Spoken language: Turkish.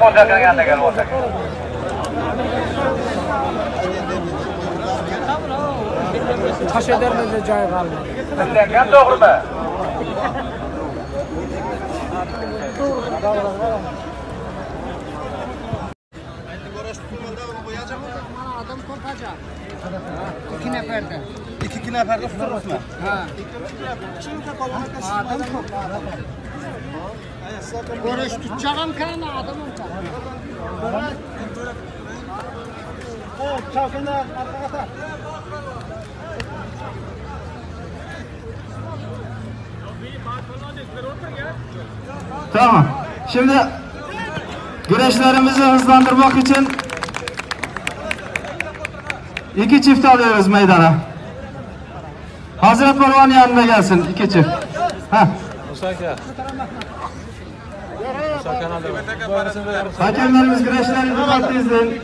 Olacak yanına gel olacak. Taş edermez de cay kalmadı. Sen doğru mu? Adam korkacak. İki neferde. İki neferde tuturmuş mu? Ha. Adam korkacak. Görüş tutacağım kendine adam olacak. Evet, çarkında arkadaşlar. Tamam. Şimdi güreşlerimizi hızlandırmak için iki çift alıyoruz meydana. Hazret Parvan yanına gelsin iki çift. Heh. Hakemlerimiz güreşleri dikkatli izleyin.